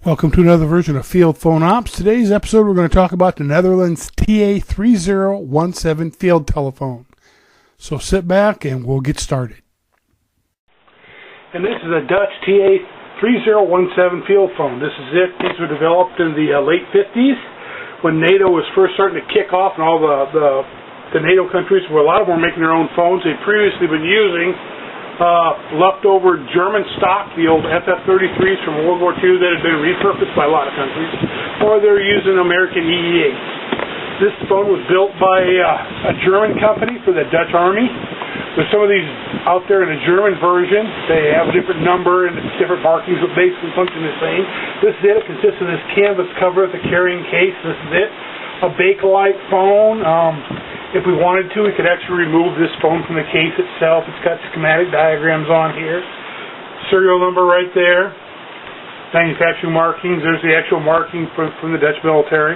Welcome to another version of Field Phone Ops. Today's episode we're going to talk about the Netherlands TA-3017 field telephone. So sit back and we'll get started. And this is a Dutch TA-3017 field phone. This is it. These were developed in the late 50s when NATO was first starting to kick off, and all the NATO countries, where a lot of them were making their own phones. They'd previously been using leftover German stock, the old FF-33s from World War II that had been repurposed by a lot of countries, or they're using American EE-8s. This phone was built by a German company for the Dutch Army. There's some of these out there in the German version. They have a different number and different markings, but basically function the same. This is it. It consists of this canvas cover with a carrying case. This is it. A Bakelite phone. If we wanted to, we could actually remove this phone from the case itself. It's got schematic diagrams on here. Serial number right there. Manufacturing markings. There's the actual marking from the Dutch military.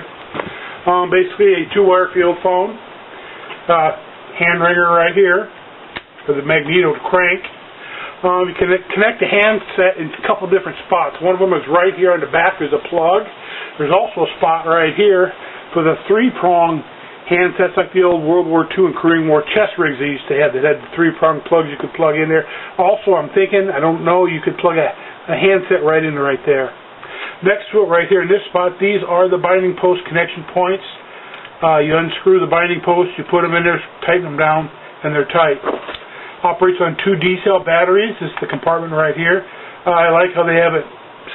Basically a two-wire field phone. Hand ringer right here for the magneto to crank. You can connect the handset in a couple different spots. One of them is right here on the back. There's a plug. There's also a spot right here for the three-prong handsets, like the old World War II and Korean War chest rigs they used to have that had three-prong plugs you could plug in there. Also, I'm thinking, I don't know, you could plug a handset right in right there. Next to it right here in this spot, these are the binding post connection points. You unscrew the binding posts, you put them in there, tighten them down, and they're tight. Operates on 2 D-cell batteries. This is the compartment right here. I like how they have it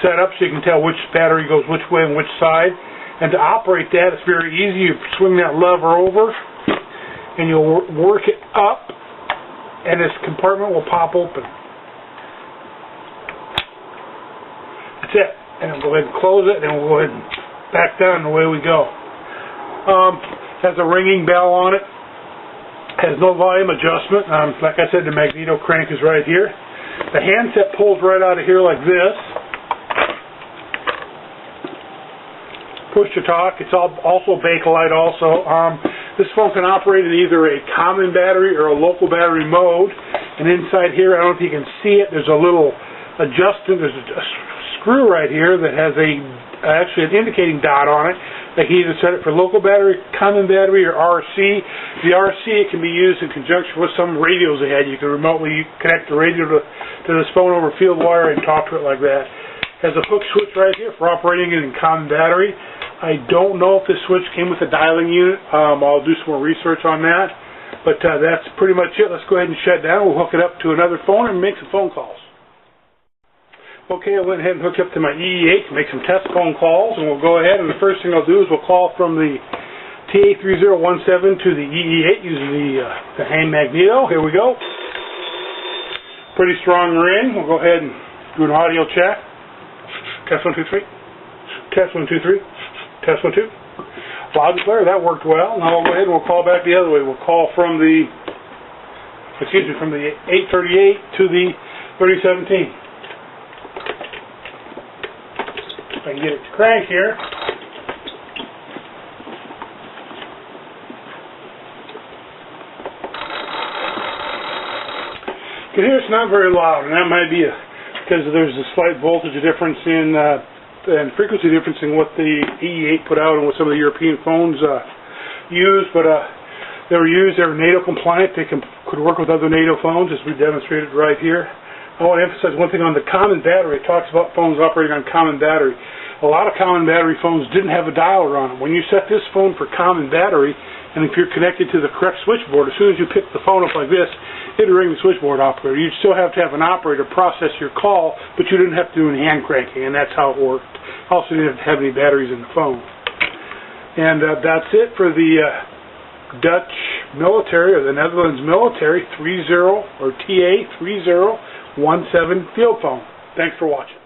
set up so you can tell which battery goes which way and which side. And to operate that, it's very easy. You swing that lever over, and you'll work it up, and this compartment will pop open. That's it. And we'll go ahead and close it, and we'll go ahead and back down, and away we go. Has a ringing bell on it. Has no volume adjustment. Like I said, the magneto crank is right here. The handset pulls right out of here like this. Push to talk. It's also Bakelite also. This phone can operate in either a common battery or a local battery mode. And inside here, I don't know if you can see it, there's a little adjustment. There's a screw right here that has actually an indicating dot on it. They can either set it for local battery, common battery, or RC. The RC, it can be used in conjunction with some radios they had. You can remotely connect the radio to this phone over field wire and talk to it like that. Has a hook switch right here for operating it in common battery. I don't know if this switch came with a dialing unit. I'll do some more research on that. But that's pretty much it. Let's go ahead and shut down. We'll hook it up to another phone and make some phone calls. Okay, I went ahead and hooked up to my EE-8 to make some test phone calls. And we'll go ahead, and the first thing I'll do is we'll call from the TA-3017 to the EE-8 using the hand magneto. Here we go. Pretty strong ring. We'll go ahead and do an audio check. Test 1, 2, 3. Test 1, 2, 3. Test 1, 2. Loud and clear. That worked well. Now we'll go ahead and we'll call back the other way. We'll call from the 838 to the 3017. If I can get it to crank here. You can hear it's not very loud, and that might be because there's a slight voltage difference and frequency difference in what the EE-8 put out and what some of the European phones use, but they were NATO compliant. They could work with other NATO phones, as we demonstrated right here. I want to emphasize one thing on the common battery. It talks about phones operating on common battery. A lot of common battery phones didn't have a dialer on them. When you set this phone for common battery, and if you're connected to the correct switchboard, as soon as you pick the phone up like this, it'll ring the switchboard operator. You'd still have to have an operator process your call, but you didn't have to do any hand cranking, and that's how it worked. Also, you didn't have to have any batteries in the phone. And that's it for the Dutch military, or the Netherlands military, TA-3017 field phone. Thanks for watching.